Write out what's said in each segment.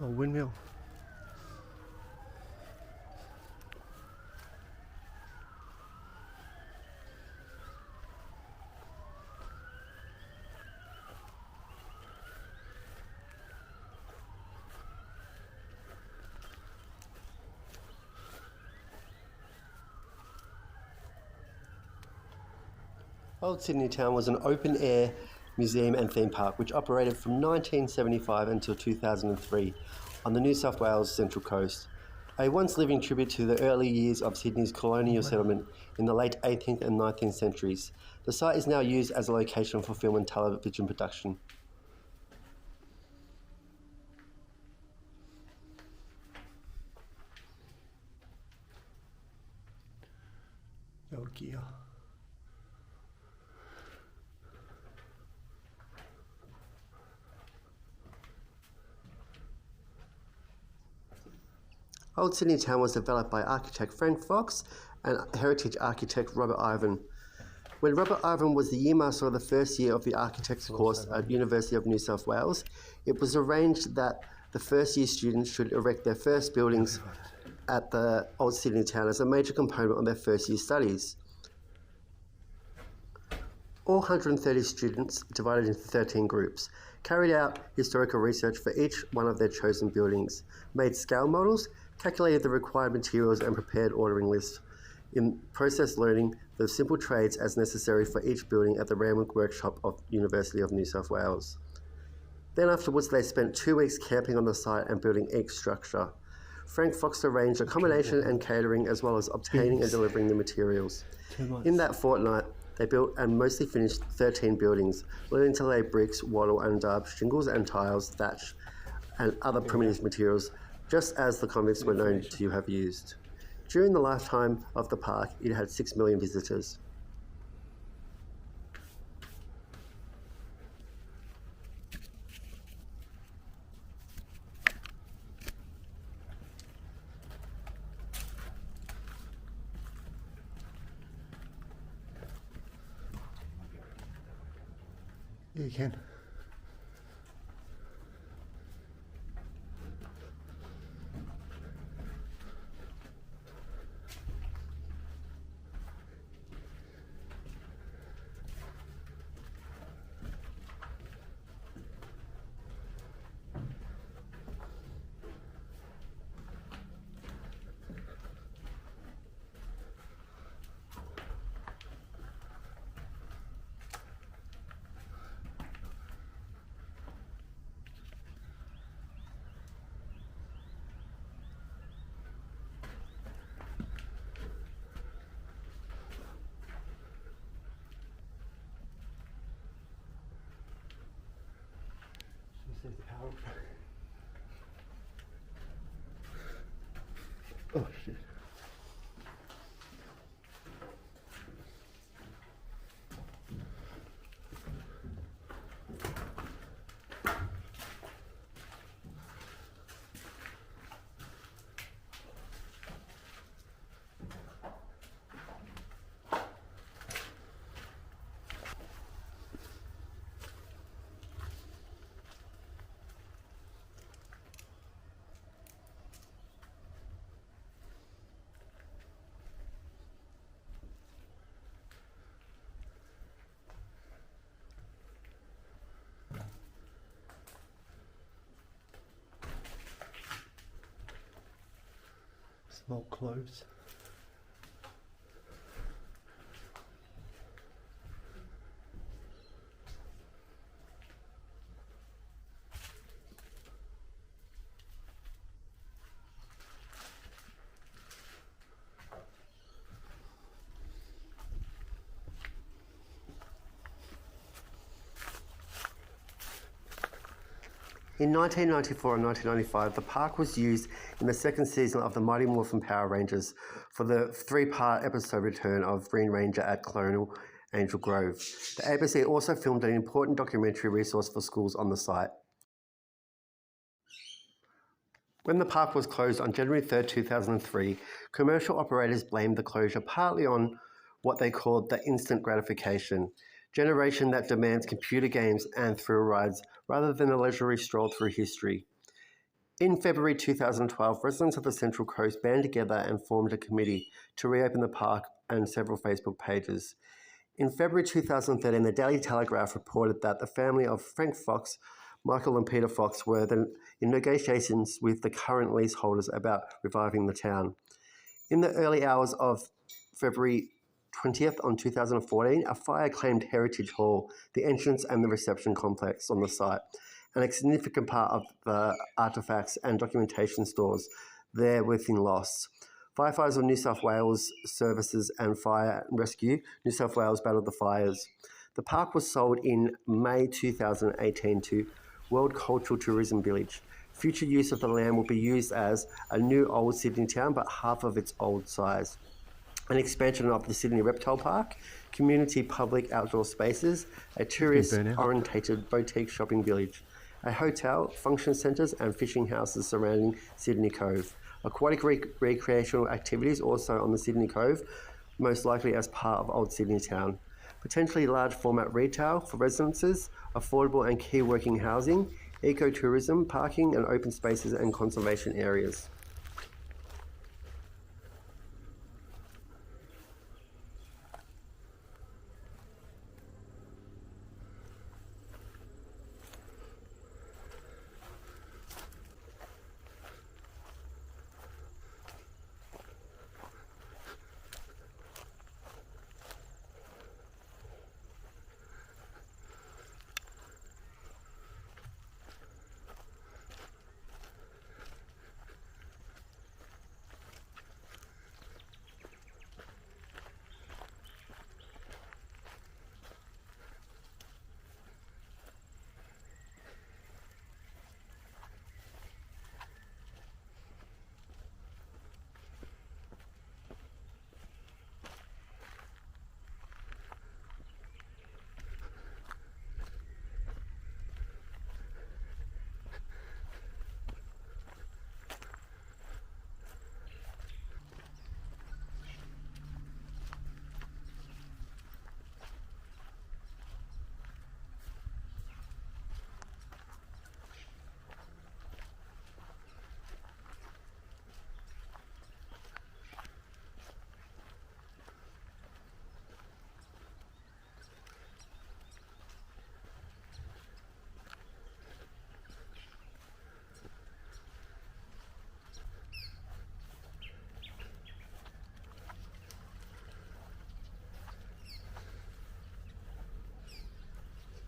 Oh, windmill. Old Sydney Town was an open-air museum and theme park which operated from 1975 until 2003 on the New South Wales Central Coast. A once-living tribute to the early years of Sydney's colonial settlement in the late 18th and 19th centuries, the site is now used as a location for film and television production. Old gear. Old Sydney Town was developed by architect Frank Fox and heritage architect Robert Ivan. When Robert Ivan was the year master of the first year of the architects course at University of New South Wales, it was arranged that the first year students should erect their first buildings at the Old Sydney Town as a major component of their first year studies. All 130 students, divided into 13 groups, carried out historical research for each one of their chosen buildings, made scale models, calculated the required materials and prepared ordering lists. In process learning the simple trades as necessary for each building at the Randwick Workshop of University of New South Wales. Then afterwards they spent 2 weeks camping on the site and building each structure. Frank Fox arranged accommodation and catering as well as obtaining and delivering the materials. In that fortnight, they built and mostly finished 13 buildings, learning to lay bricks, wattle and daub, shingles and tiles, thatch and other primitive materials, just as the convicts were known to have used. During the lifetime of the park, it had 6 million visitors. Yeah, you can. The power. Oh shit. Small clothes. In 1994 and 1995, the park was used in the second season of the Mighty Morphin Power Rangers for the 3-part episode return of Green Ranger at Colonial Angel Grove. The ABC also filmed an important documentary resource for schools on the site. When the park was closed on January 3, 2003, commercial operators blamed the closure partly on what they called the instant gratification generation that demands computer games and thrill rides rather than a leisurely stroll through history. In February 2012, residents of the Central Coast banded together and formed a committee to reopen the park and several Facebook pages. In February 2013, the Daily Telegraph reported that the family of Frank Fox, Michael and Peter Fox were then in negotiations with the current leaseholders about reviving the town. In the early hours of February 20th on 2014, a fire claimed Heritage Hall, the entrance and the reception complex on the site, and a significant part of the artefacts and documentation stores there within lost. Firefighters of New South Wales Services and Fire and Rescue New South Wales battled the fires. The park was sold in May 2018 to World Cultural Tourism Village. Future use of the land will be used as a new old Sydney town, but half of its old size. An expansion of the Sydney Reptile Park, community public outdoor spaces, a tourist-orientated boutique shopping village, a hotel, function centres and fishing houses surrounding Sydney Cove. Aquatic recreational activities also on the Sydney Cove, most likely as part of Old Sydney Town. Potentially large format retail for residences, affordable and key working housing, ecotourism, parking and open spaces and conservation areas.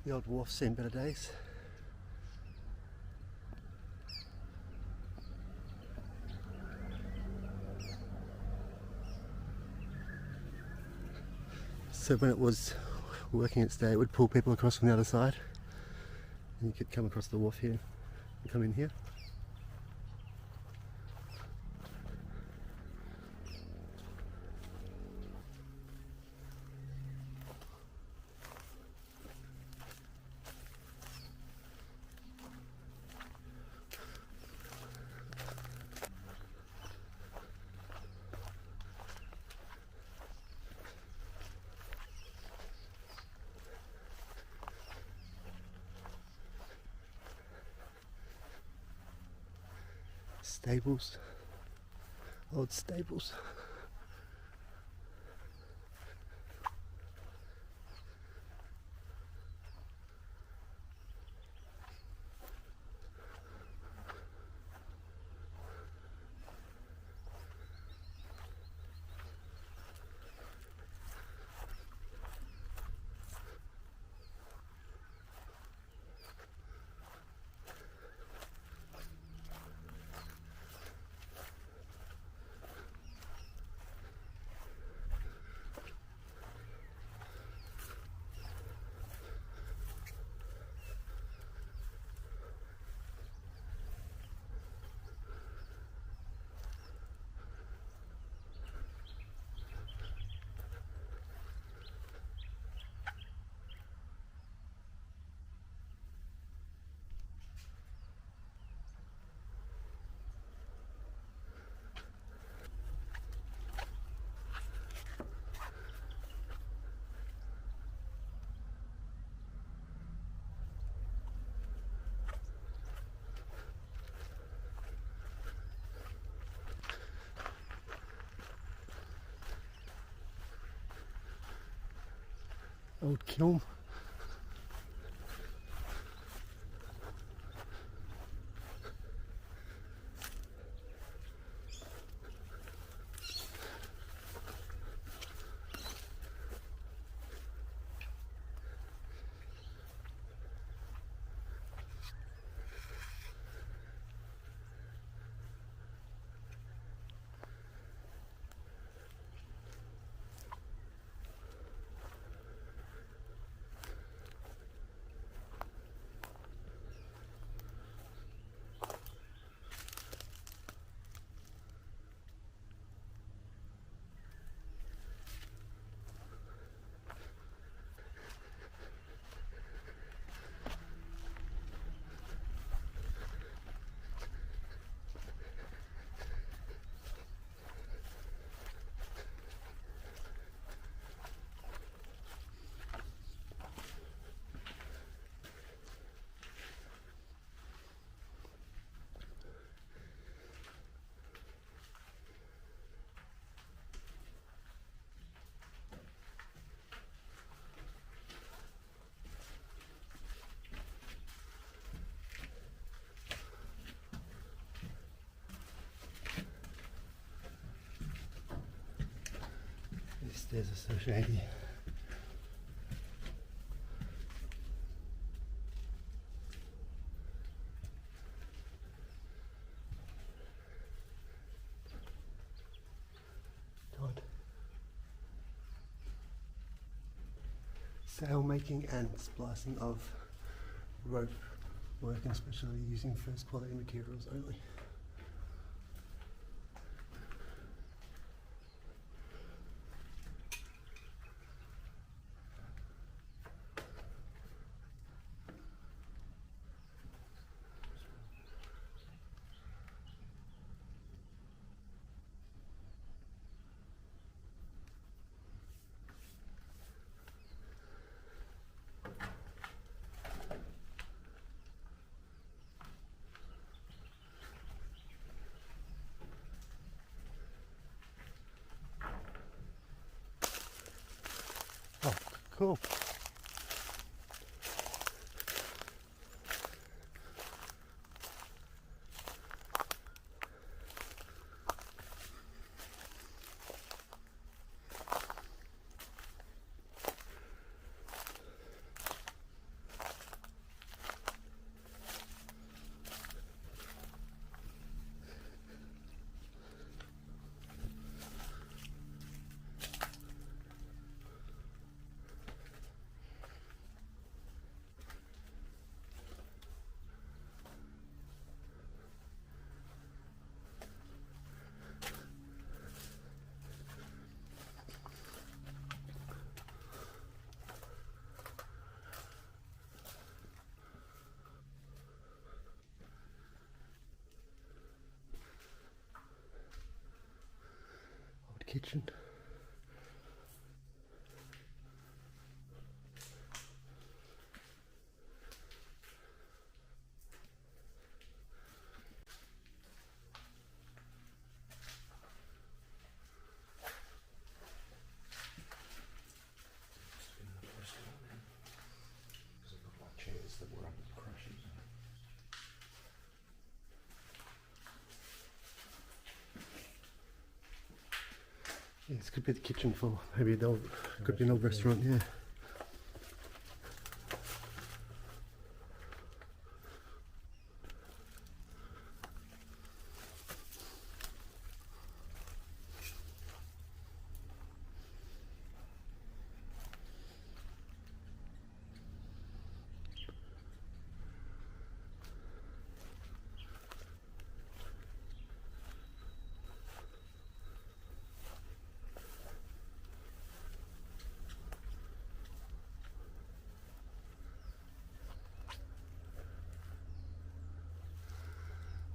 The old wharf's seen better days. So when it was working its day, it would pull people across from the other side, and you could come across the wharf here and come in here. Stables, old stables. old kiln. These stairs are so shady. God. Sail making and splicing of rope work, especially using first quality materials only. Oh, cool. Old kitchen. Yeah, this could be the kitchen for maybe an old, could be an old restaurant, yeah.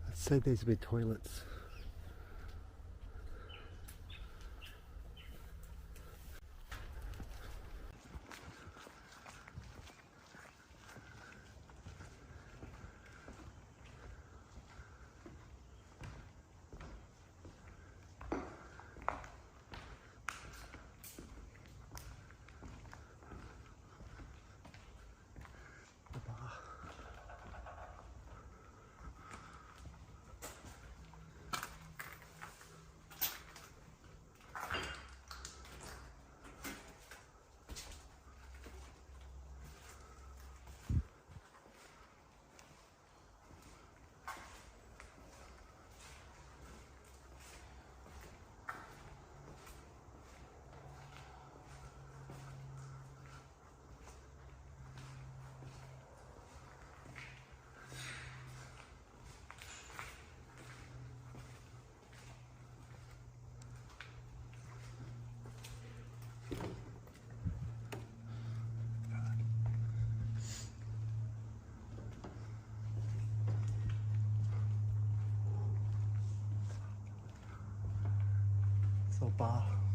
Let's say these would be toilets. So bar.